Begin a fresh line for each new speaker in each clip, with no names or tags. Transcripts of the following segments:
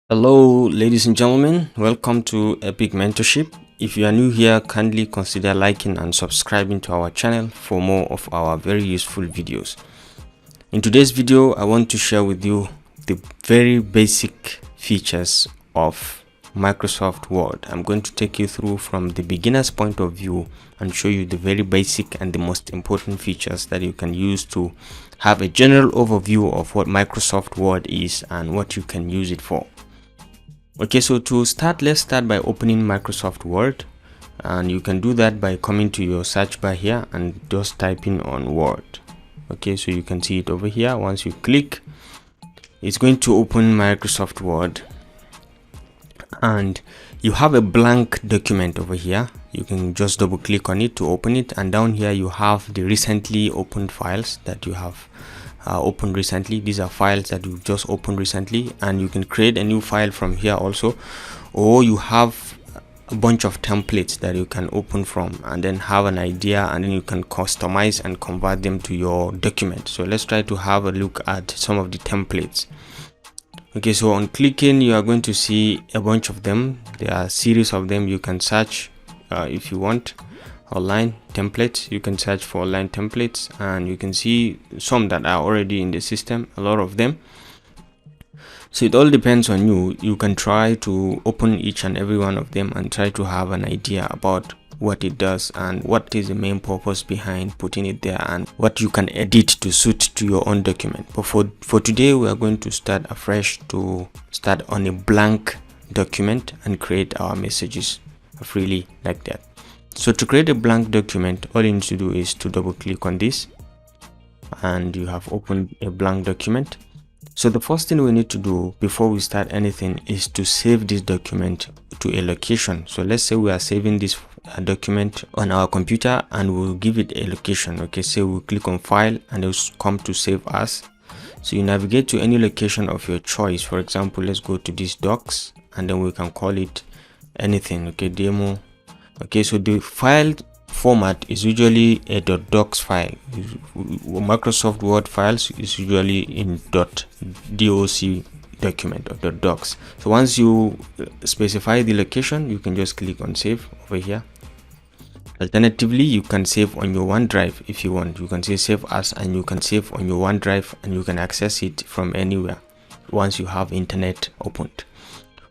Hello, ladies and gentlemen. Welcome to Epic Mentorship. If you are new here, kindly consider liking and subscribing to our channel for more of our very useful videos. In today's video, I want to share with you the very basic features of Microsoft Word. I'm going to take you through from the beginner's point of view and show you the very basic and the most important features that you can use to have a general overview of what Microsoft Word is and what you can use it for. Okay, so to start, let's start by opening Microsoft Word, and you can do that by coming to your search bar here and just typing on Word. Okay, so you can see it over here. Once you click, it's going to open Microsoft Word, and you have a blank document over here. You can just double click on it to open it, and down here you have the recently opened files that you have opened recently. These are files that you just opened recently, and you can create a new file from here also, or you have a bunch of templates that you can open from and then have an idea, and then you can customize and convert them to your document. So let's try to have a look at some of the templates. Okay, so on clicking, you are going to see a bunch of them. There are a series of them. You can search if you want online templates. You can search for online templates, and you can see some that are already in the system, a lot of them. So it all depends on you. You can try to open each and every one of them and try to have an idea about what it does and what is the main purpose behind putting it there and what you can edit to suit to your own document. But for today, we are going to start afresh to start on a blank document and create our messages freely like that. So to create a blank document, all you need to do is to double click on this, and you have opened a blank document. So the first thing we need to do before we start anything is to save this document to a location. So let's say we are saving this document on our computer, and we'll give it a location. Okay, so we'll click on file and it'll come to save as. So you navigate to any location of your choice. For example, let's go to this docs, and then we can call it anything. Okay, demo. Okay, so the file format is usually a .docs file. Microsoft Word files is usually in .doc document or .docs. So once you specify the location, you can just click on save over here. Alternatively, you can save on your OneDrive if you want. You can say save as, and you can save on your OneDrive, and you can access it from anywhere once you have internet opened.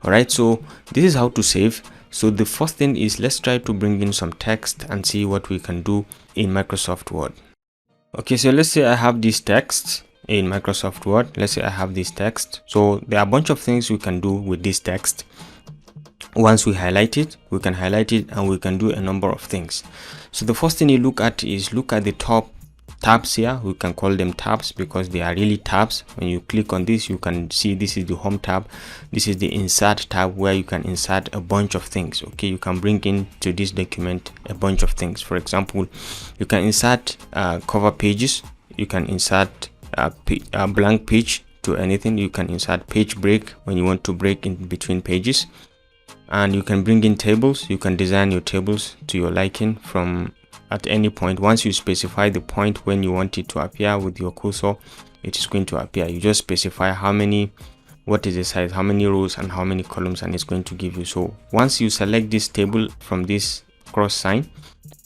All right, so this is how to save. So the first thing is, let's try to bring in some text and see what we can do in Microsoft Word. Okay, so let's say I have this text in Microsoft Word. Let's say I have this text. So there are a bunch of things we can do with this text. Once we highlight it, we can highlight it and we can do a number of things. So the first thing you look at is look at the top tabs here. We can call them tabs because they are really tabs. When you click on this, you can see this is the home tab. This is the insert tab where you can insert a bunch of things. Okay, you can bring in to this document a bunch of things. For example, you can insert cover pages. You can insert a blank page to anything. You can insert page break when you want to break in between pages, and you can bring in tables. You can design your tables to your liking from at any point. Once you specify the point when you want it to appear with your cursor, it is going to appear. You just specify how many, what is the size, how many rows and how many columns, and it's going to give you. So once you select this table from this cross sign,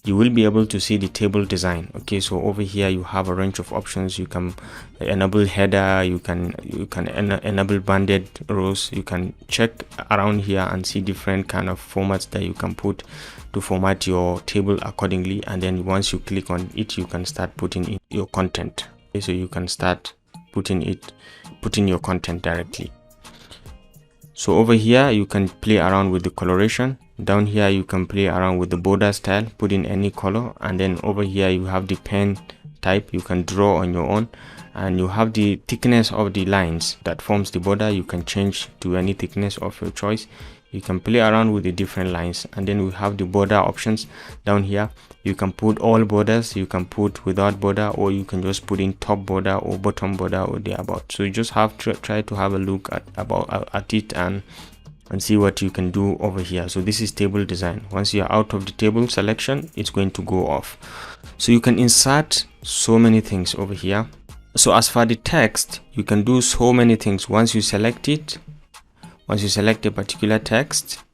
you will be able to see the table design. Okay, so over here you have a range of options. You can enable header, you can enable banded rows. You can check around here and see different kind of formats that you can put to format your table accordingly, and then once you click on it, you can start putting in your content. Okay, so you can start putting your content directly. So over here you can play around with the coloration. Down here you can play around with the border style, put in any color, and then over here you have the pen type. You can draw on your own, and you have the thickness of the lines that forms the border. You can change to any thickness of your choice. You can play around with the different lines, and then we have the border options down here. You can put all borders, you can put without border, or you can just put in top border or bottom border or thereabout. So you just have to try to have a look at it and see what you can do over here. So this is table design. Once you're out of the table selection, it's going to go off. So you can insert so many things over here. So as for the text, you can do so many things. Once you select it, once you select a particular text,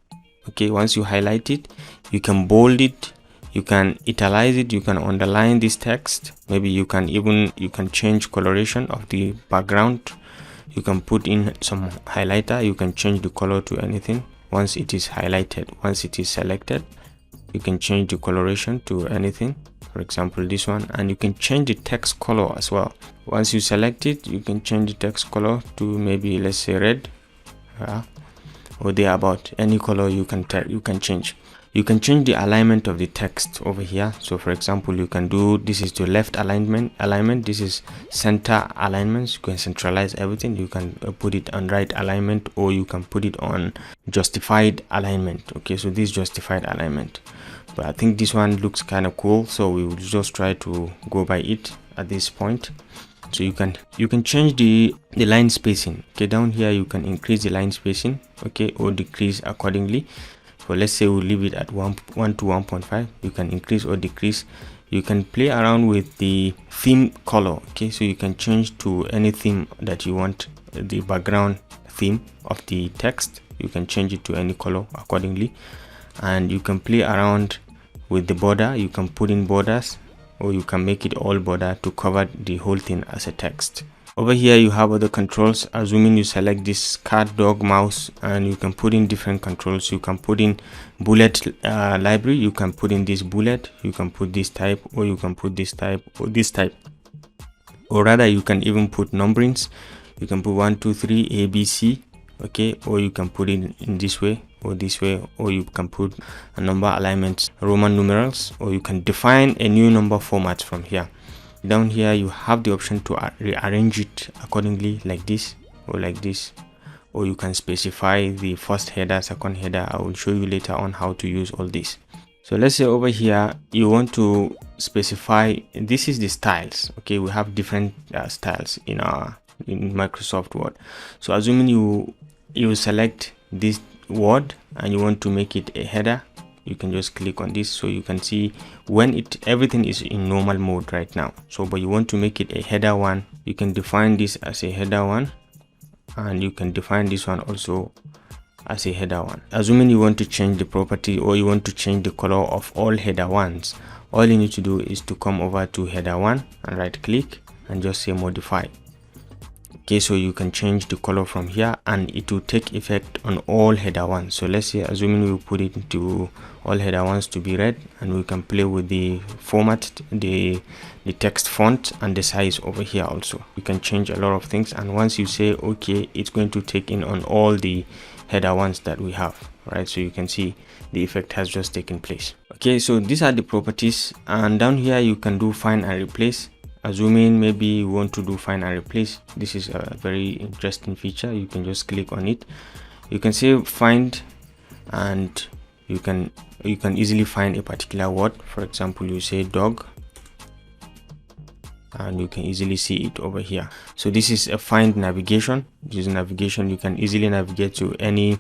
okay, once you highlight it, you can bold it, you can italize it, you can underline this text. Maybe you can change coloration of the background. You can put in some highlighter, you can change the color to anything. Once it is highlighted, once it is selected, you can change the coloration to anything, for example this one, and you can change the text color as well. Once you select it, you can change the text color to maybe, let's say, red, or thereabout. Any color you can change. You can change the alignment of the text over here. So for example, you can do, this is the left alignment, this is center alignments. You can centralize everything. You can put it on right alignment, or you can put it on justified alignment. Okay, so this justified alignment, but I think this one looks kind of cool, so we will just try to go by it at this point. So you can change the line spacing. Okay, down here you can increase the line spacing, okay, or decrease accordingly. So let's say we'll leave it at 1 to 1.5. You can increase or decrease. You can play around with the theme color. Okay, so you can change to any theme that you want, the background theme of the text. You can change it to any color accordingly, and you can play around with the border. You can put in borders, or you can make it all border to cover the whole thing as a text. Over here you have other controls. Assuming you select this cat, dog, mouse, and you can put in different controls. You can put in bullet library. You can put in this bullet, you can put this type, or you can put this type, or this type, or rather you can even put numberings. You can put 1 2 3 A B C, okay, or you can put it in this way or this way, or you can put a number alignments, Roman numerals, or you can define a new number format from here. Down here you have the option to rearrange it accordingly, like this or like this, or you can specify the first header, second header. I will show you later on how to use all this. So let's say over here you want to specify, this is the styles. Okay, we have different styles in Microsoft Word. So assuming you select this word and you want to make it a header, you can just click on this, so you can see when everything is in normal mode right now. So but you want to make it a header one, you can define this as a header one, and you can define this one also as a header one. Assuming you want to change the property, or you want to change the color of all header ones, all you need to do is to come over to header one and right click and just say modify. Okay, so you can change the color from here and it will take effect on all header ones. So let's say, assuming we put it into all header ones to be red, and we can play with the format, the text font and the size over here also. You can change a lot of things, and once you say okay, it's going to take in on all the header ones that we have, right? So you can see the effect has just taken place. Okay, so these are the properties, and down here you can do find and replace. Assuming maybe you want to do find and replace, this is a very interesting feature. You can just click on it. You can say find, and you can easily find a particular word. For example, you say dog, and you can easily see it over here. So this is a find navigation. This is navigation. You can easily navigate to any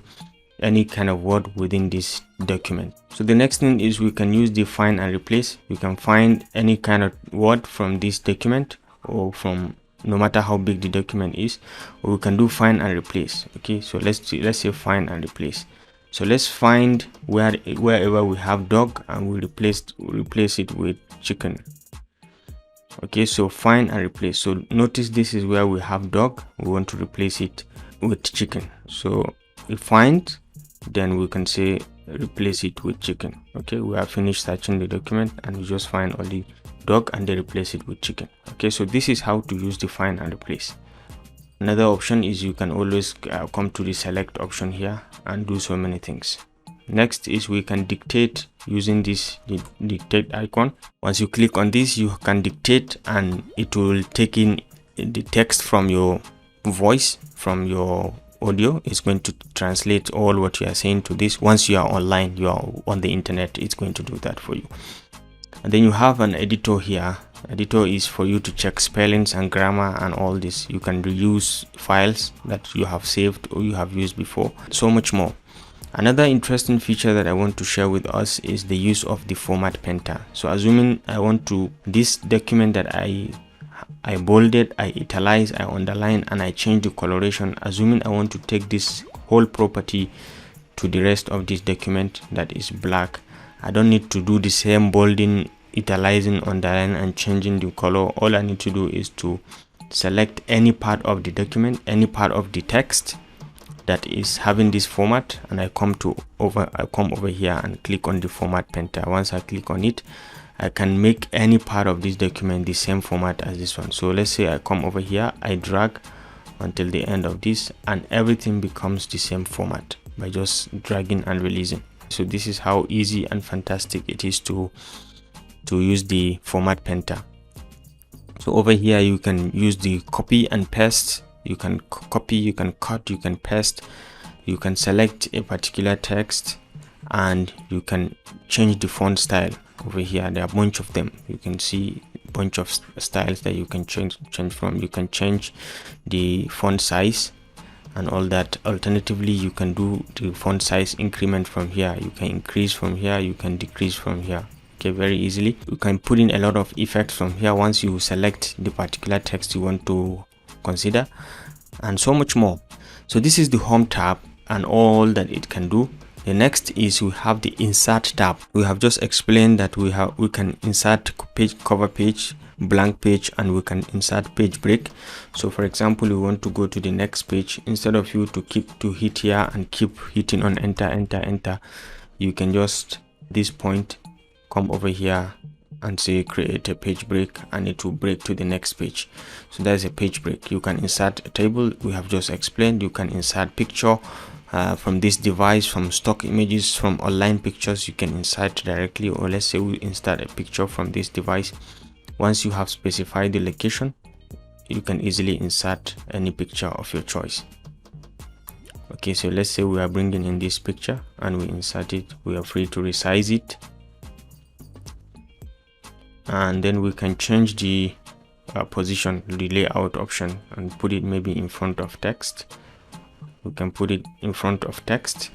kind of word within this document. So the next thing is we can use the find and replace. You can find any kind of word from this document, or from no matter how big the document is, or we can do find and replace. Okay, so let's say find and replace. So let's find wherever we have dog, and we replace it with chicken. Okay, so find and replace. So notice this is where we have dog, we want to replace it with chicken. So we find, then we can say replace it with chicken. Okay, we have finished searching the document and we just find only dog and then replace it with chicken. Okay, so this is how to use the find and replace. Another option is you can always come to the select option here and do so many things. Next is we can dictate using this dictate icon. Once you click on this, you can dictate and it will take in the text from your voice, from your audio. It's going to translate all what you are saying to this. Once you are online, you are on the internet, it's going to do that for you. And then you have an editor here. Editor is for you to check spellings and grammar and all this. You can reuse files that you have saved or you have used before, so much more. Another interesting feature that I want to share with us is the use of the format painter. So assuming I want to, this document that I bolded, I italicized, I underlined, and I change the coloration. Assuming I want to take this whole property to the rest of this document that is black. I don't need to do the same bolding, italicizing, underline, and changing the color. All I need to do is to select any part of the document, any part of the text that is having this format, and I come over here and click on the format painter. Once I click on it, I can make any part of this document the same format as this one. So let's say I come over here, I drag until the end of this, and everything becomes the same format by just dragging and releasing. So this is how easy and fantastic it is to use the format painter. So over here you can use the copy and paste. You can copy, you can cut, you can paste, you can select a particular text, and you can change the font style. Over here there are a bunch of them. You can see a bunch of styles that you can change from. You can change the font size and all that. Alternatively, you can do the font size increment from here. You can increase from here, you can decrease from here. Okay, very easily. You can put in a lot of effects from here once you select the particular text you want to consider, and so much more. So this is the home tab and all that it can do. The next is we have the insert tab. We have just explained that we can insert page, cover page, blank page, and we can insert page break. So for example, we want to go to the next page. Instead of you to hit here and keep hitting on enter, you can just this point come over here and say create a page break, and it will break to the next page. So there's a page break. You can insert a table, we have just explained. You can insert picture from this device, from stock images, from online pictures. You can insert directly, or let's say we insert a picture from this device. Once you have specified the location, you can easily insert any picture of your choice. Okay, so let's say we are bringing in this picture and we insert it. We are free to resize it, and then we can change the position, the layout option, and put it maybe in front of text. We can put it in front of text,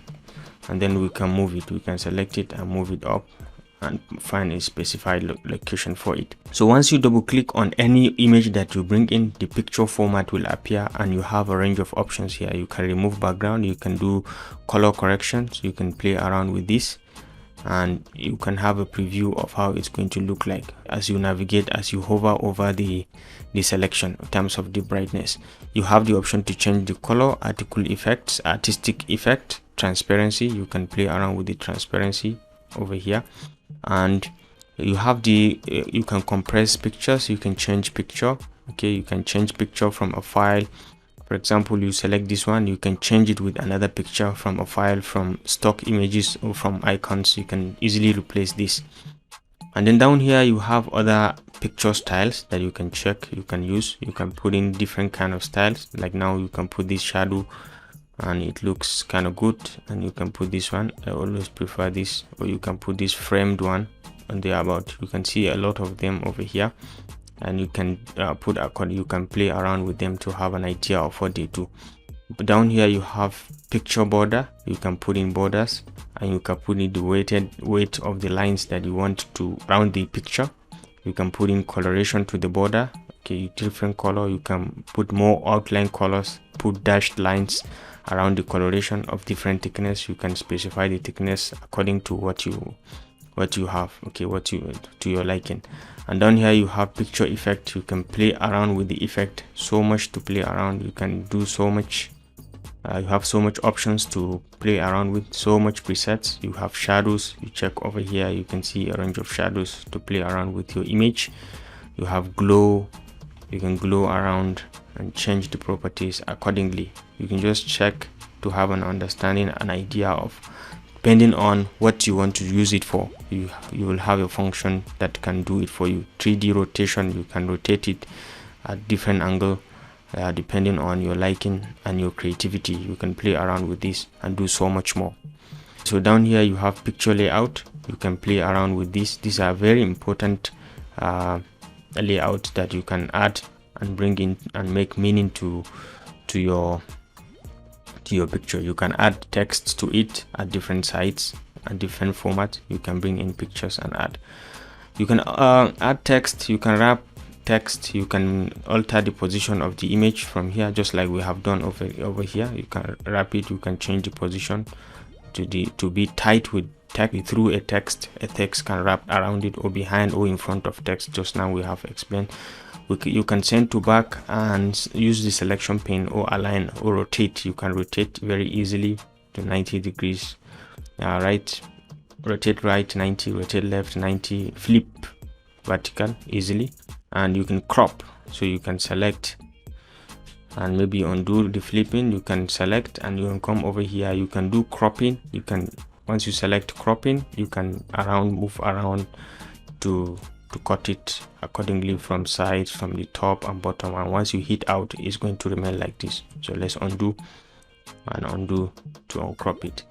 and then we can move it. We can select it and move it up and find a specified location for it. So once you double click on any image that you bring in, the picture format will appear, and you have a range of options here. You can remove background, you can do color corrections, you can play around with this, and you can have a preview of how it's going to look like as you navigate, as you hover over the selection in terms of the brightness. You have the option to change the color, article effects, artistic effect, transparency. You can play around with the transparency over here, and you have you can compress pictures, you can change picture. Okay, you can change picture from a file. For example, you select this one, you can change it with another picture from a file, from stock images, or from icons. You can easily replace this. And then down here you have other picture styles that you can check, you can use. You can put in different kind of styles. Like now you can put this shadow and it looks kind of good, and you can put this one. I always prefer this. Or you can put this framed one on the about. You can see a lot of them over here, and you can you can play around with them to have an idea of what they do. But down here you have picture border. You can put in borders, and you can put in the weight of the lines that you want to round the picture. You can put in coloration to the border. Okay, different color. You can put more outline colors, put dashed lines around the coloration of different thickness. You can specify the thickness according to what you have, okay, to your liking. And down here you have picture effect. You can play around with the effect. So much to play around. You can do so much. You have so much options to play around with, so much presets. You have shadows. You check over here, you can see a range of shadows to play around with your image. You have glow. You can glow around and change the properties accordingly. You can just check to have an understanding, an idea of, depending on what you want to use it for. You will have a function that can do it for you. 3D rotation, you can rotate it at different angle depending on your liking and your creativity. You can play around with this and do so much more. So down here you have picture layout. You can play around with this. These are very important layouts that you can add and bring in and make meaning to your picture. You can add text to it at different sites and different formats. You can bring in pictures and add. You can add text. You can wrap text, you can alter the position of the image from here, just like we have done over here. You can wrap it, you can change the position to be tight with text through a text can wrap around it, or behind or in front of text. Just now we have explained. You can send to back and use the selection pane, or align or rotate. You can rotate very easily to 90 degrees. Right, rotate right 90, rotate left 90, flip vertical easily. And you can crop, so you can select and maybe undo the flipping. You can select and you can come over here, you can do cropping. You can, once you select cropping, you can move around to cut it accordingly from sides, from the top and bottom. And once you hit out, it's going to remain like this. So let's undo and undo to uncrop it.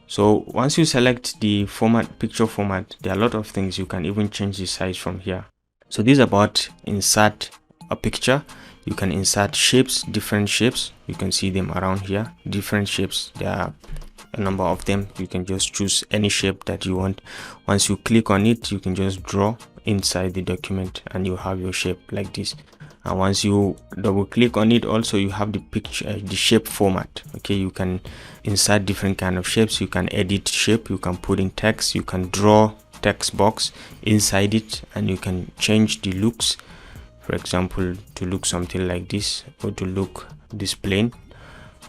So once you select the format, picture format, there are a lot of things. You can even change the size from here. So this is about insert a picture. You can insert shapes, different shapes. You can see them around here, different shapes. There are a number of them. You can just choose any shape that you want. Once you click on it, you can just draw inside the document and you have your shape like this. And once you double click on it, also you have the picture, the shape format. Okay, you can insert different kind of shapes. You can edit shape, you can put in text, you can draw text box inside it, and you can change the looks. For example, to look something like this, or to look this plain,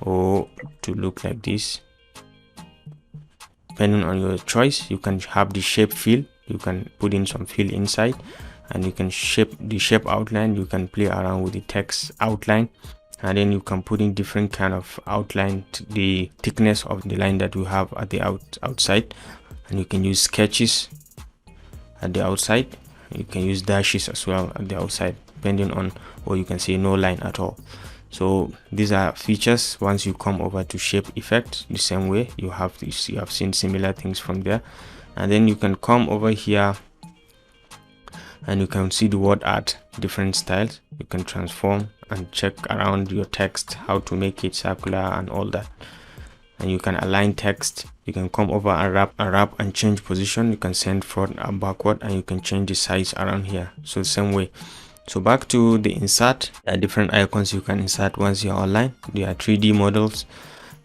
or to look like this. Depending on your choice, you can have the shape fill. You can put in some fill inside, and you can shape the shape outline. You can play around with the text outline, and then you can put in different kind of outline, the thickness of the line that you have at the outside. And you can use sketches at the outside. You can use dashes as well at the outside, depending on, or you can say no line at all. So these are features. Once you come over to shape effect, the same way you have seen similar things from there. And then you can come over here and you can see the word art, different styles. You can transform and check around your text, how to make it circular and all that. And you can align text. You can come over and wrap and change position. You can send forward and backward, and you can change the size around here. So the same way. So back to the insert, there are different icons you can insert once you're online. There are 3D models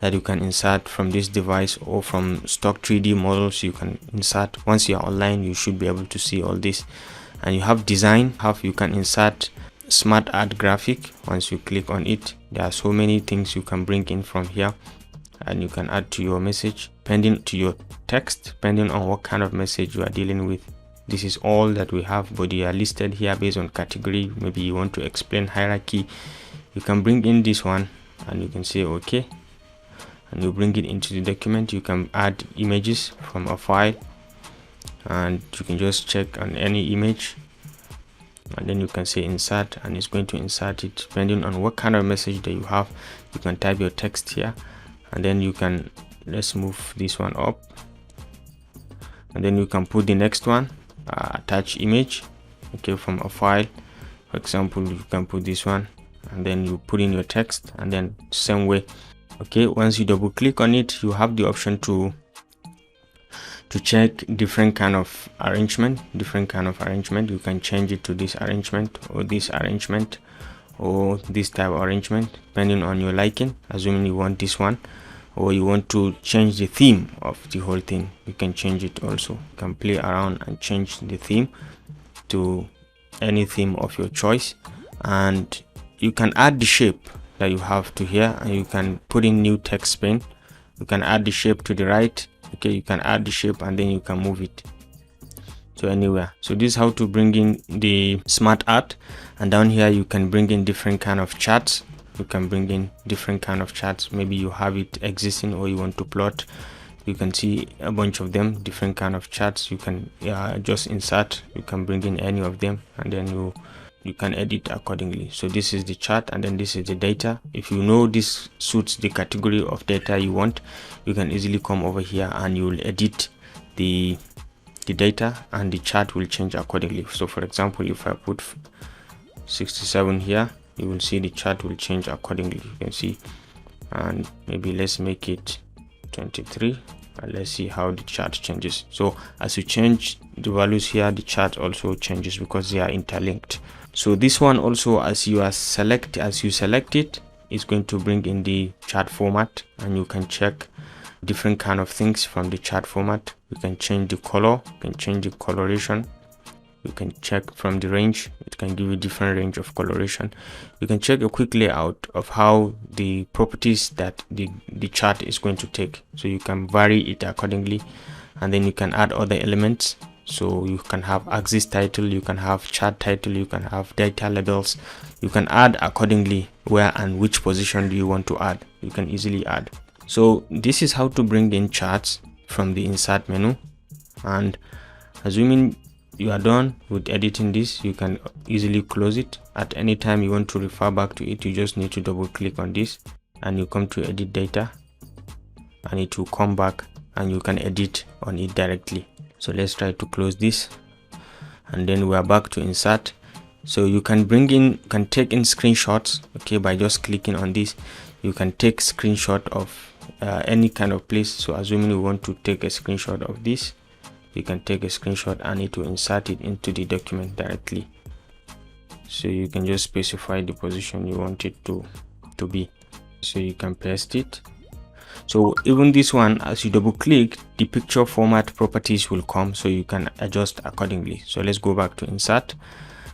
that you can insert from this device, or from stock 3D models you can insert. Once you're online, you should be able to see all this. And you have design, you can insert smart art graphic. Once you click on it, there are so many things you can bring in from here, and you can add to your message, depending to your text, depending on what kind of message you are dealing with. This is all that we have, but they are listed here based on category. Maybe you want to explain hierarchy, you can bring in this one, and you can say okay, and you bring it into the document. You can add images from a file, and you can just check on any image, and then you can say insert, and it's going to insert it depending on what kind of message that you have. You can type your text here, and then you can, let's move this one up, and then you can put the next one, attach image, okay, from a file. For example, you can put this one, and then you put in your text, and then same way. Okay, once you double click on it, you have the option to check different kind of arrangement. You can change it to this arrangement, or this arrangement, or this type of arrangement, depending on your liking. Assuming you want this one, or you want to change the theme of the whole thing, you can change it also. You can play around and change the theme to any theme of your choice, and you can add the shape that you have to here, and you can put in new text pane. You can add the shape to the right. Okay, you can add the shape, and then you can move it to anywhere. So this is how to bring in the smart art. And down here you can bring in different kind of charts. You can bring in different kind of charts. Maybe you have it existing, or you want to plot. You can see a bunch of them, different kind of charts. You can just insert. You can bring in any of them, and then you can edit accordingly. So this is the chart, and then this is the data. If you know this suits the category of data you want, you can easily come over here and you will edit the data, and the chart will change accordingly. So for example, if I put 67 here, you will see the chart will change accordingly. You can see, and maybe let's make it 23, and let's see how the chart changes. So as you change the values here, the chart also changes because they are interlinked. So this one also, as you select it, is going to bring in the chart format, and you can check different kind of things from the chart format. You can change the color, you can change the coloration, you can check from the range. It can give you different range of coloration. You can check a quick layout of how the properties that the chart is going to take, so you can vary it accordingly, and then you can add other elements. So you can have axis title, you can have chart title, you can have data labels. You can add accordingly where and which position do you want to add. You can easily add. So this is how to bring in charts from the insert menu. And assuming you are done with editing this, you can easily close it. At any time you want to refer back to it, you just need to double click on this and you come to edit data, and it will come back and you can edit on it directly. So let's try to close this, and then we are back to insert. So you can take in screenshots, okay, by just clicking on this. You can take screenshot of any kind of place. So assuming you want to take a screenshot of this, you can take a screenshot and it will insert it into the document directly. So you can just specify the position you want it to be. So you can paste it. So even this one, as you double click, the picture format properties will come, so you can adjust accordingly. So let's go back to insert,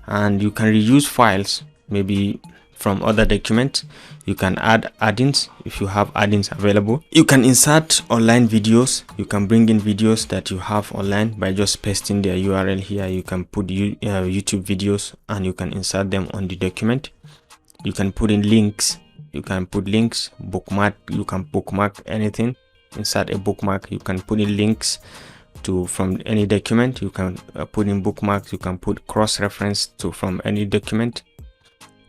and you can reuse files maybe from other documents. You can add add-ins if you have add-ins available. You can insert online videos. You can bring in videos that you have online by just pasting their URL here. You can put YouTube videos and you can insert them on the document. You can put in links. You can put links, bookmark. You can bookmark anything. Insert a bookmark. You can put in links from any document. You can put in bookmarks. You can put cross-reference from any document,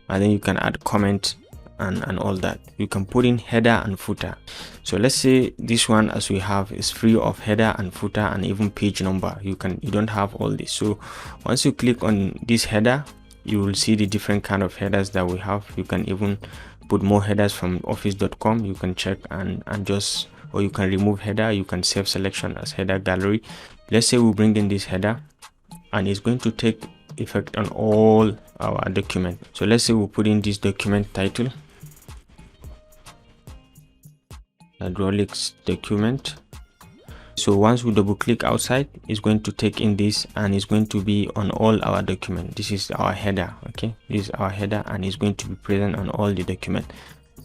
and then you can add comment and all that. You can put in header and footer. So let's say this one, as we have, is free of header and footer and even page number. You don't have all this. So once you click on this header, you will see the different kind of headers that we have. You can even put more headers from office.com. You can check and just, or you can remove header. You can save selection as header gallery. Let's say we bring in this header, and it's going to take effect on all our document. So let's say we put in this document title, hydraulics document. So once we double click outside, it's going to take in this, and it's going to be on all our document. This is our header, okay? This is our header, and it's going to be present on all the document.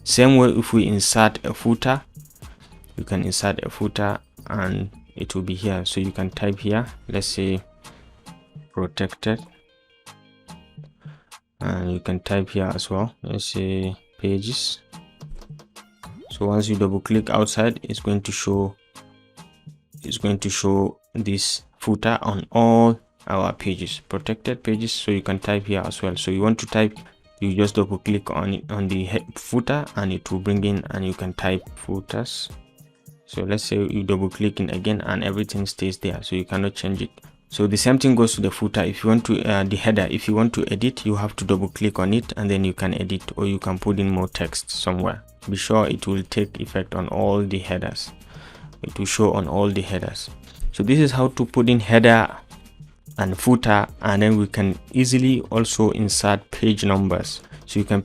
Same way, if we insert a footer, you can insert a footer and it will be here. So you can type here, let's say protected, and you can type here as well, let's say pages. So once you double click outside, it's going to show this footer on all our pages, protected pages. So you can type here as well. So you want to type, you just double click on it, on the footer, and it will bring in, and you can type footers. So let's say you double click in again, and everything stays there, so you cannot change it. So the same thing goes to the footer. If you want to the header, if you want to edit, you have to double click on it, and then you can edit, or you can put in more text somewhere. Be sure it will take effect on all the headers. It will show on all the headers. So this is how to put in header and footer, and then we can easily also insert page numbers. So you can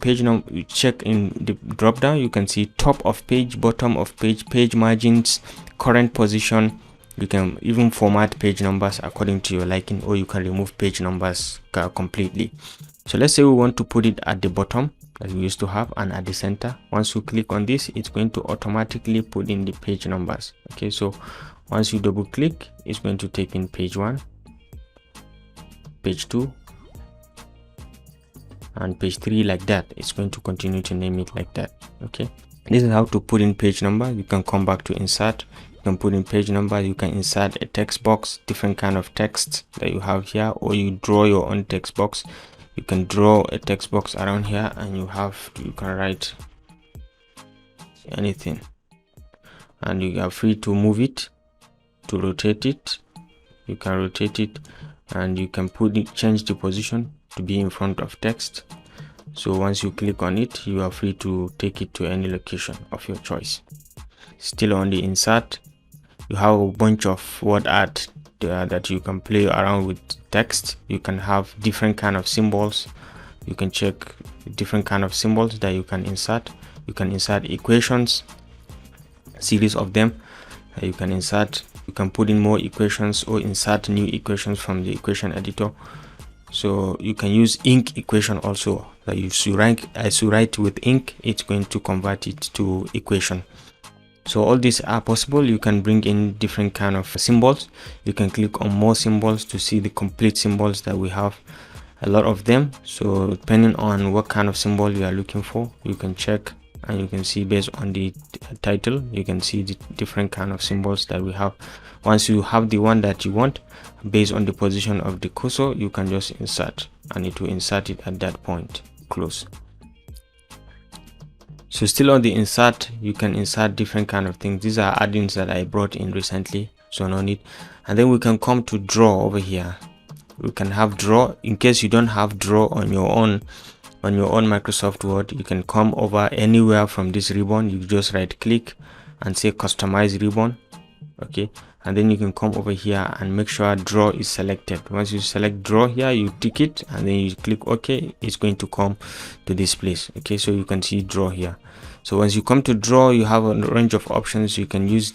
you check in the drop down, you can see top of page, bottom of page, page margins, current position. You can even format page numbers according to your liking, or you can remove page numbers completely. So let's say we want to put it at the bottom, that we used to have, and at the center. Once you click on this, it's going to automatically put in the page numbers. Okay, so once you double click, it's going to take in page 1, page 2, and page 3, like that. It's going to continue to name it like that. Okay, this is how to put in page number. You can come back to insert. You can put in page number. You can insert a text box, different kind of text that you have here, or you draw your own text box. You can draw a text box around here, and you can write anything, and you are free to move it, to rotate it. You can rotate it, and you can change the position to be in front of text. So once you click on it, you are free to take it to any location of your choice. Still on the insert, you have a bunch of word art that you can play around with text. You can have different kind of symbols, you can check different kind of symbols that you can insert. You can insert equations, series of them you can insert. You can put in more equations or insert new equations from the equation editor. So you can use ink equation also, that as you write with ink, it's going to convert it to equation. So all these are possible. You can bring in different kind of symbols. You can click on more symbols to see the complete symbols that we have, a lot of them. So depending on what kind of symbol you are looking for, you can check, and you can see based on the title, you can see the different kind of symbols that we have. Once you have the one that you want, based on the position of the cursor, you can just insert, and it will insert it at that point. Close. So still on the insert, you can insert different kind of things. These are add-ins that I brought in recently, so no need. And then we can come to draw over here. We can have draw. In case you don't have draw on your own Microsoft Word, you can come over anywhere from this ribbon. You just right click and say customize ribbon. Okay, and then you can come over here and make sure draw is selected. Once you select draw here, you tick it and then you click OK. It's going to come to this place. Okay, so you can see draw here. So once you come to draw, you have a range of options you can use.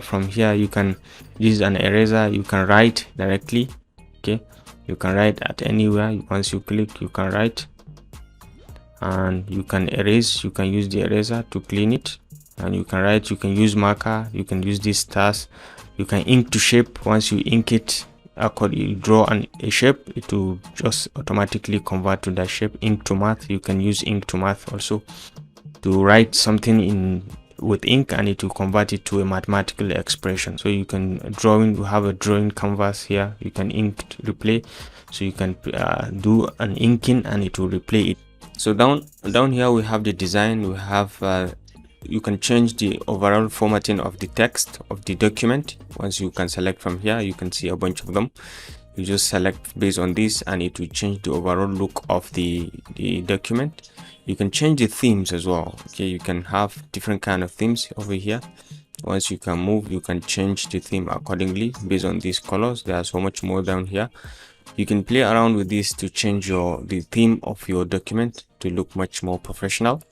From here you can use an eraser. You can write directly. Okay, you can write at anywhere. Once you click, you can write, and you can erase. You can use the eraser to clean it, and you can write. You can use marker. You can use these stars. You can ink to shape. Once you ink it, you draw a shape, it will just automatically convert to that shape. Ink to math, you can use ink to math also to write something with ink, and it will convert it to a mathematical expression. So you can you have a drawing canvas here. You can ink replay, so you can do an inking and it will replay it. So down here we have the design. We have you can change the overall formatting of the text of the document. Once you can select from here, you can see a bunch of them. You just select based on this and it will change the overall look of the document. You can change the themes as well. Okay, you can have different kind of themes over here. Once you can move, you can change the theme accordingly based on these colors. There are so much more down here. You can play around with this to change the theme of your document to look much more professional.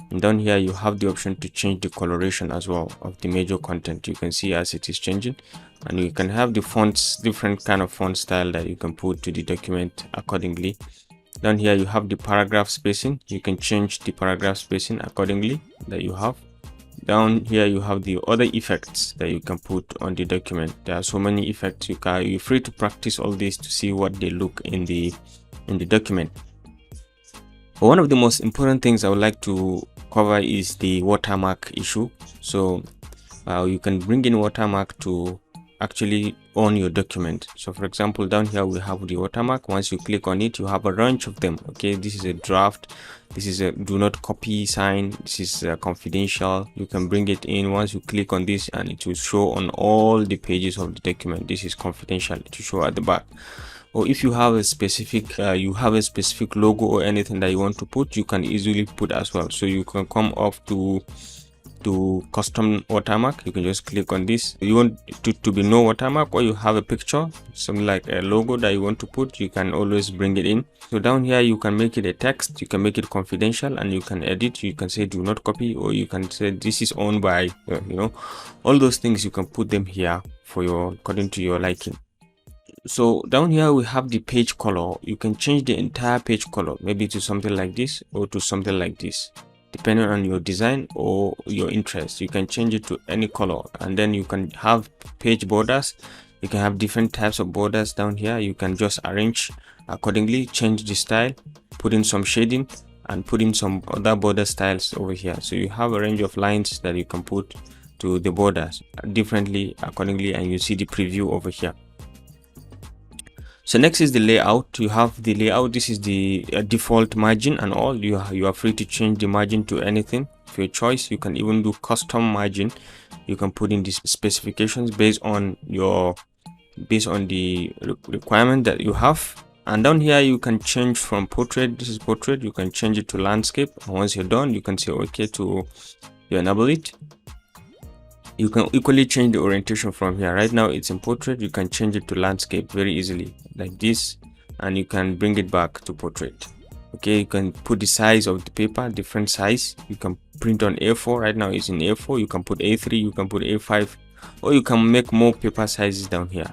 And down here you have the option to change the coloration as well of the major content. You can see as it is changing, and you can have the fonts, different kind of font style that you can put to the document accordingly. Down here you have the paragraph spacing. You can change the paragraph spacing accordingly that you have. Down here you have the other effects that you can put on the document. There are so many effects. You're free to practice all these to see what they look in the document. One of the most important things I would like to cover is the watermark issue. So you can bring in watermark to actually own your document. So for example, down here we have the watermark. Once you click on it, you have a range of them. Okay, this is a draft, this is a do not copy sign, this is confidential. You can bring it in. Once you click on this, and it will show on all the pages of the document. This is confidential, it will show at the back. Or if you have a specific logo or anything that you want to put, you can easily put as well. So you can come up to custom watermark. You can just click on this. You want to be no watermark, or you have a picture, something like a logo that you want to put, you can always bring it in. So down here you can make it a text, you can make it confidential, and you can edit. You can say do not copy, or you can say this is owned by all those things. You can put them here for according to your liking. So down here we have the page color. You can change the entire page color, maybe to something like this or to something like this, depending on your design or your interest. You can change it to any color. And then you can have page borders. You can have different types of borders down here. You can just arrange accordingly, change the style, put in some shading, and put in some other border styles over here. So you have a range of lines that you can put to the borders differently accordingly, and you see the preview over here. So next is the layout. You have the layout. This is the default margin and all. You are free to change the margin to anything of your choice. You can even do custom margin. You can put in these specifications based on the requirement that you have. And down here you can change from portrait. This is portrait. You can change it to landscape. And once you're done, you can say okay to enable it. You can equally change the orientation from here. Right now it's in portrait. You can change it to landscape very easily like this, and you can bring it back to portrait. Okay, you can put the size of the paper, different size. You can print on A4. Right now it's in A4. You can put A3, you can put A5, or you can make more paper sizes down here.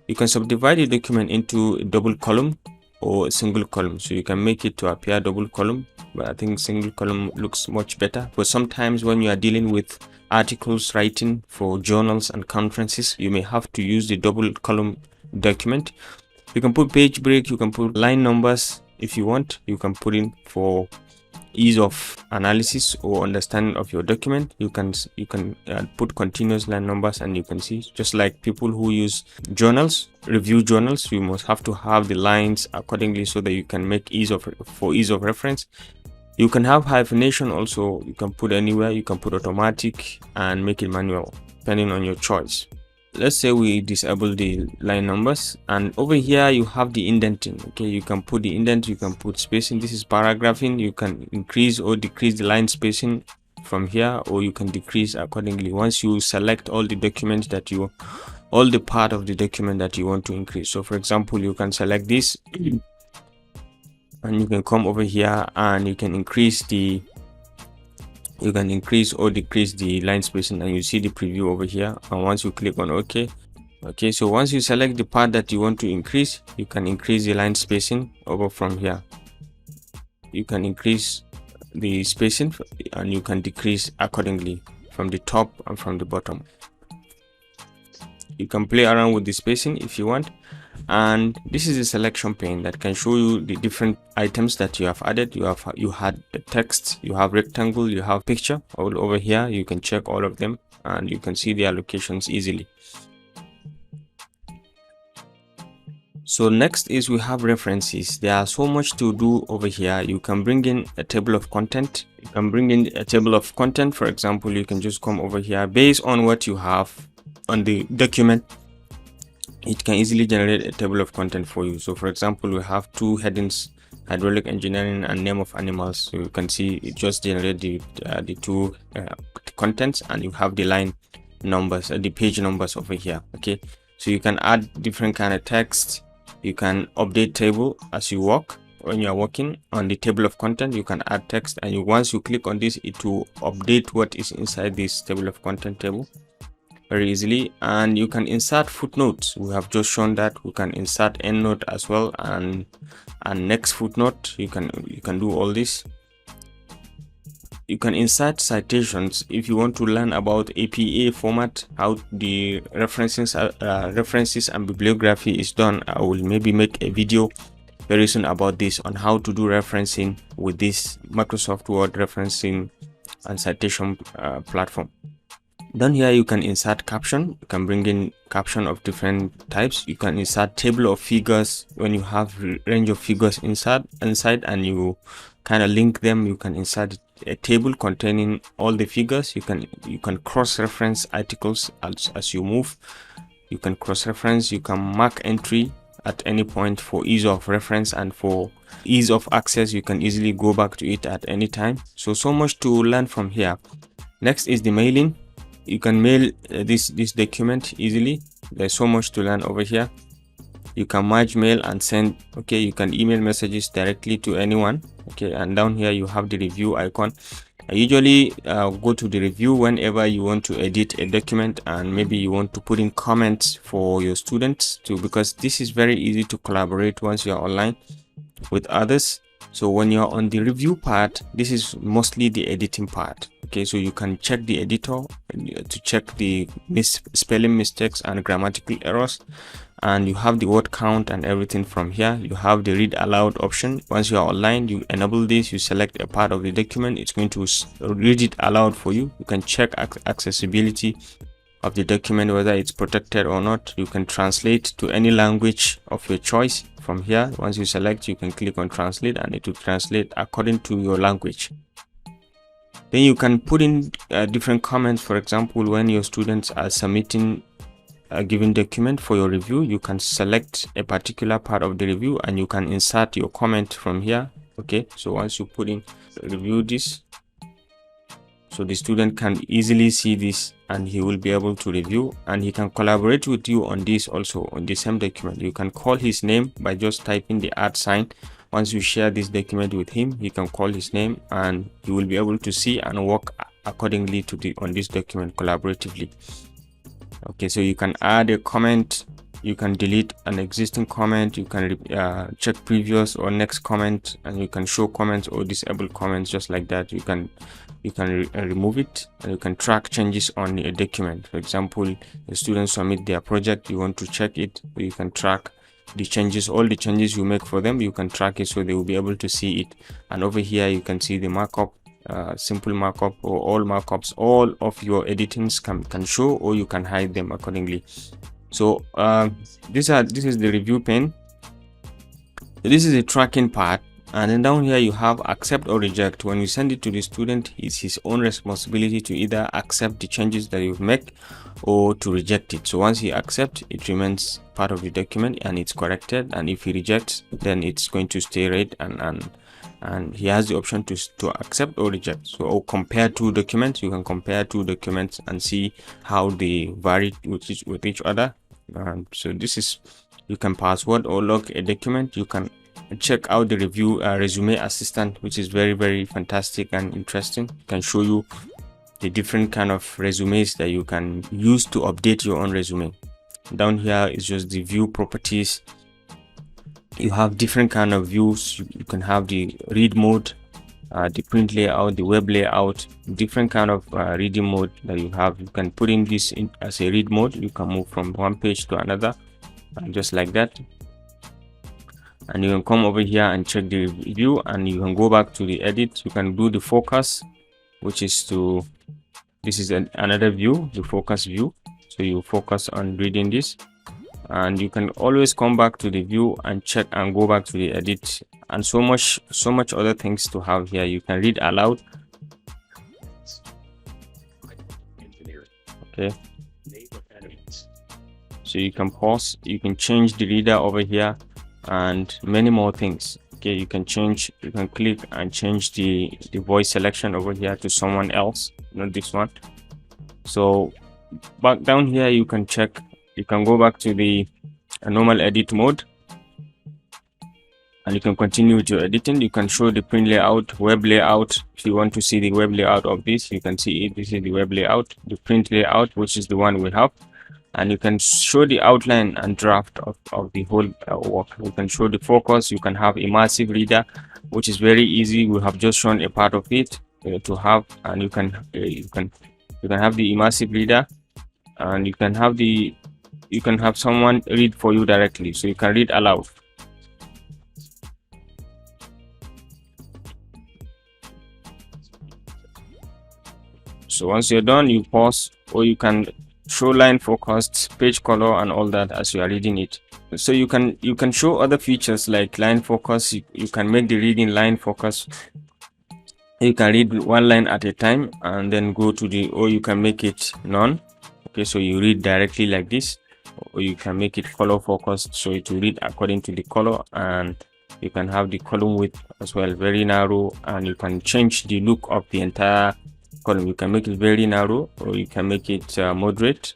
You can subdivide the document into a double column or a single column, so you can make it to appear double column, but I think single column looks much better. But sometimes when you are dealing with articles writing for journals and conferences, you may have to use the double column document. You can put page break, you can put line numbers if you want. You can put in for ease of analysis or understanding of your document. You can put continuous line numbers, and you can see, just like people who use journals, review journals, you must have to have the lines accordingly so that you can make ease of reference. You can have hyphenation also. You can put anywhere. You can put automatic and make it manual depending on your choice. Let's say we disable the line numbers, and over here you have the indenting. Okay, you can put the indent, you can put spacing. This is paragraphing. You can increase or decrease the line spacing from here, or you can decrease accordingly once you select all the documents that you all the part of the document that you want to increase. So for example, you can select this and you can come over here and you can increase or decrease the line spacing, and you see the preview over here. And once you click on OK, so once you select the part that you want to increase, you can increase the line spacing over from here. You can increase the spacing and you can decrease accordingly from the top and from the bottom. You can play around with the spacing if you want. And this is a selection pane that can show you the different items that you have added. You had the text, you have rectangle, you have picture. All over here you can check all of them and you can see the allocations easily. So next is we have references. There are so much to do over here. You can bring in a table of content. For example, you can just come over here based on what you have on the document. It can easily generate a table of content for you. So for example, we have two headings, hydraulic engineering and name of animals. So you can see it just generate the two contents, and you have the line numbers, the page numbers over here. Okay, so you can add different kind of text. You can update table as you work. When you are working on the table of content, you can add text, and once you click on this, it will update what is inside this table of content table very easily. And you can insert footnotes. We have just shown that we can insert endnote as well, and next footnote. You can do all this. You can insert citations if you want to learn about APA format, how the references and bibliography is done. I will maybe make a video very soon about this, on how to do referencing with this Microsoft Word referencing and citation platform. Down here you can insert caption. You can bring in caption of different types. You can insert table of figures. When you have range of figures inside and you kind of link them, you can insert a table containing all the figures. You can cross-reference articles as you move. You can cross-reference. You can mark entry at any point for ease of reference, and for ease of access you can easily go back to it at any time. So much to learn from here. Next is the mailing. You can mail this document easily. There's so much to learn over here. You can merge mail and send. Okay, you can email messages directly to anyone. Okay, and down here you have the review icon. I usually go to the review whenever you want to edit a document, and maybe you want to put in comments for your students too, because this is very easy to collaborate once you're online with others. So when you're on the review part, this is mostly the editing part. Okay, so you can check the editor to check the spelling mistakes and grammatical errors, and you have the word count and everything from here. You have the read aloud option. Once you are online, you enable this, you select a part of the document, it's going to read it aloud for you. You can check accessibility of the document, whether it's protected or not. You can translate to any language of your choice from here. Once you select, you can click on translate and it will translate according to your language. Then you can put in different comments. For example, when your students are submitting a given document for your review, you can select a particular part of the review and you can insert your comment from here. Okay, so once you put in review this, so the student can easily see this and he will be able to review, and he can collaborate with you on this also on the same document. You can call his name by just typing the @ sign once you share this document with him, he can call his name and you will be able to see and work accordingly to on this document collaboratively. Okay, so you can add a comment, you can delete an existing comment, you can check previous or next comment, and you can show comments or disable comments just like that. You can remove it, and you can track changes on a document. For example, the students submit their project, you want to check it, so you can track the changes, all the changes you make for them, you can track it so they will be able to see it. And over here you can see the markup, simple markup or all markups. All of your editings can show, or you can hide them accordingly. So this is the review pane. This is the tracking part, and then down here you have accept or reject. When you send it to the student, it's his own responsibility to either accept the changes that you make or to reject it. So once he accepts, it remains part of the document and it's corrected, and if he rejects, then it's going to stay red, and he has the option to accept or reject. So or compare two documents. You can compare two documents and see how they vary with each other. So this is, you can password or log a document. You can check out the review resume assistant, which is very fantastic and interesting. It can show you the different kind of resumes that you can use to update your own resume. Down here is just the view properties. You have different kind of views. You can have the read mode, the print layout, the web layout, different kind of reading mode that you have. You can put in this in as a read mode. You can move from one page to another, just like that. And you can come over here and check the view, and you can go back to the edit. You can do the focus, which is this is another view, the focus view. So you focus on reading this, and you can always come back to the view and check and go back to the edit, and so much other things to have here. You can read aloud. Okay, so you can pause, you can change the reader over here, and many more things. Okay, you can click and change the voice selection over here to someone else, not this one. So back down here you can check, you can go back to the normal edit mode, and you can continue with your editing. You can show the print layout, web layout. If you want to see the web layout of this, you can see it. This is the web layout, the print layout, which is the one we have. And you can show the outline and draft of the whole work. You can show the focus. You can have immersive reader, which is very easy. We have just shown a part of it to have, and you can have the immersive reader, and you can have someone read for you directly, so you can read aloud. So once you're done, you pause, or you can show line focused, page color, and all that as you are reading it. So you can show other features like line focus. You can make the reading line focus. You can read one line at a time and then go to or you can make it none. Okay, so you read directly like this, or you can make it color focused, so it will read according to the color. And you can have the column width as well, very narrow, and you can change the look of the entire column. You can make it very narrow, or you can make it moderate,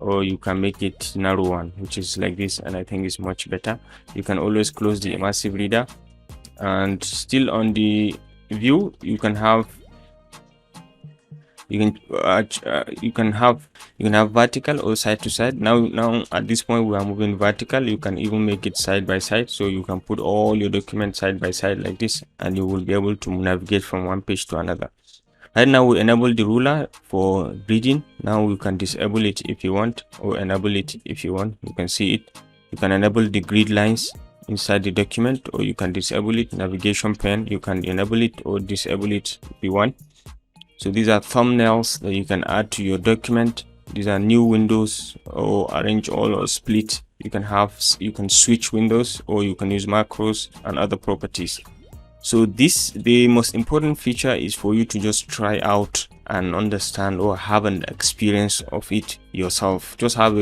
or you can make it narrow one, which is like this, and I think it's much better. You can always close the immersive reader, and still on the view you can have vertical or side to side. Now at this point we are moving vertical. You can even make it side by side, so you can put all your documents side by side like this, and you will be able to navigate from one page to another. Right now we enable the ruler for reading. Now you can disable it if you want, or enable it if you want. You can see it. You can enable the grid lines inside the document, or you can disable it. Navigation pane, you can enable it or disable it if you want. So these are thumbnails that you can add to your document. These are new windows, or arrange all or split. You can switch windows, or you can use macros and other properties. So the most important feature is for you to just try out and understand, or have an experience of it yourself. Just have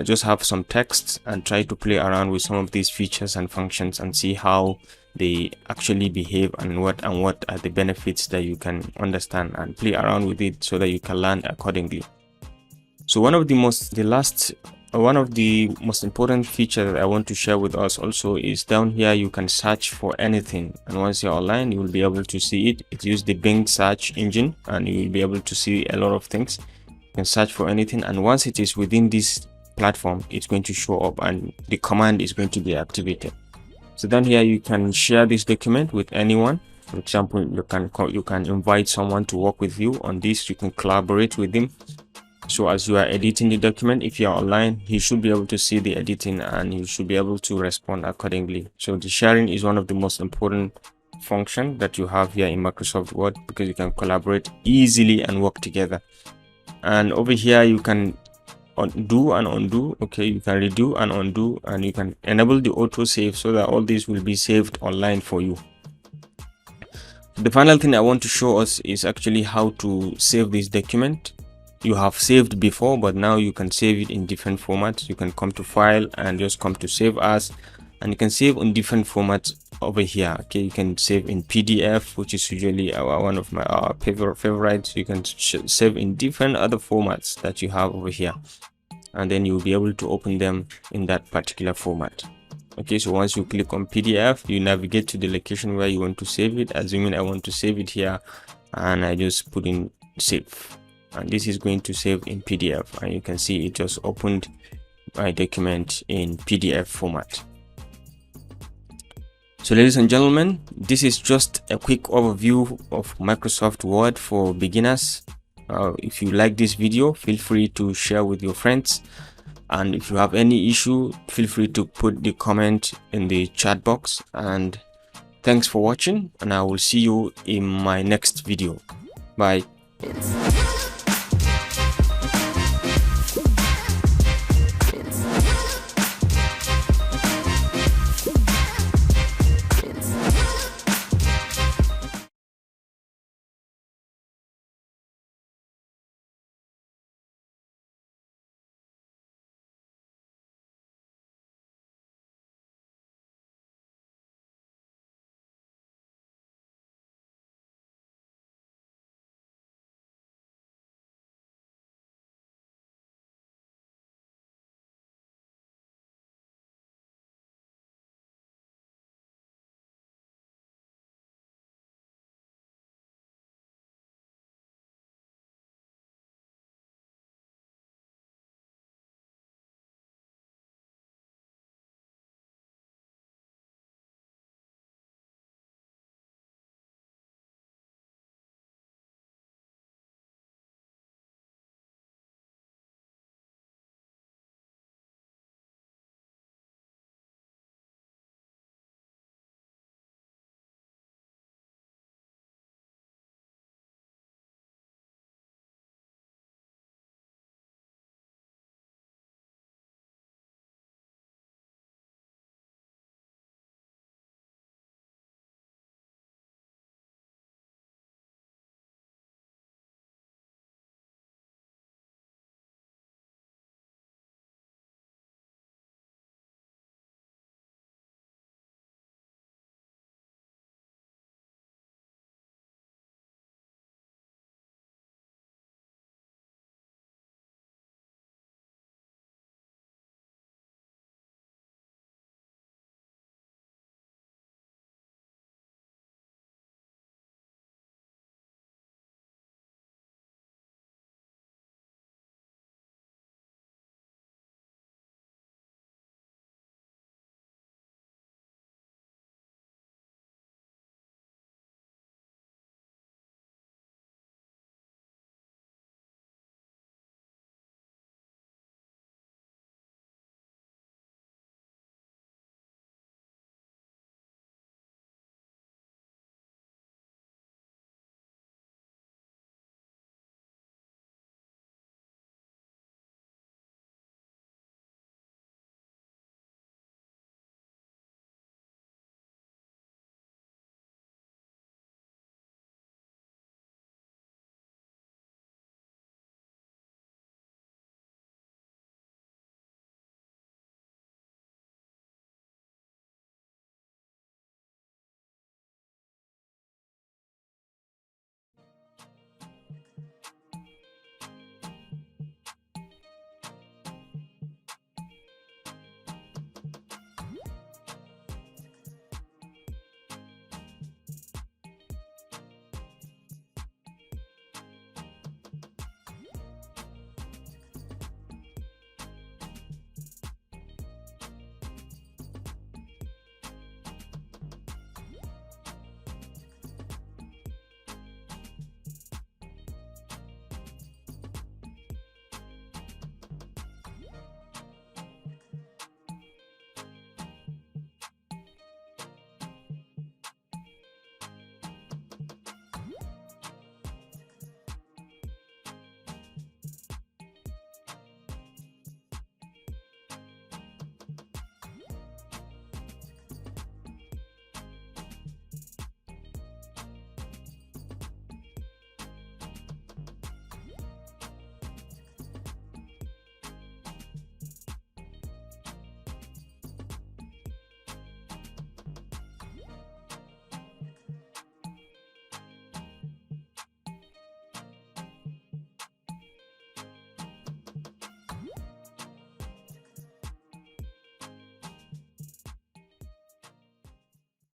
just have some text and try to play around with some of these features and functions, and see how they actually behave, and what are the benefits that you can understand, and play around with it so that you can learn accordingly. So one of the last one of the most important features that I want to share with us also is down here you can search for anything, and once you're online you will be able to see it. It uses the Bing search engine and you will be able to see a lot of things. You can search for anything, and once it is within this platform it's going to show up and the command is going to be activated. So down here you can share this document with anyone. For example, you can invite someone to work with you on this. You can collaborate with him. So as you are editing the document, if you are online, he should be able to see the editing and you should be able to respond accordingly. So the sharing is one of the most important function that you have here in Microsoft Word, because you can collaborate easily and work together. And over here you can undo and undo. Okay, you can redo and undo, and you can enable the auto save so that all these will be saved online for you. The final thing I want to show us is actually how to save this document. You have saved before, but now you can save it in different formats. You can come to file and just come to save as, and you can save in different formats over here. Okay, you can save in PDF, which is usually one of my favorites. You can save in different other formats that you have over here, and then you'll be able to open them in that particular format. Okay, so once you click on PDF, you navigate to the location where you want to save it. Assuming I want to save it here, and I just put in save, and this is going to save in PDF, and you can see it just opened my document in PDF format. So ladies and gentlemen, this is just a quick overview of Microsoft Word for beginners. If you like this video, feel free to share with your friends, and if you have any issue, feel free to put the comment in the chat box. And thanks for watching, and I will see you in my next video. Bye.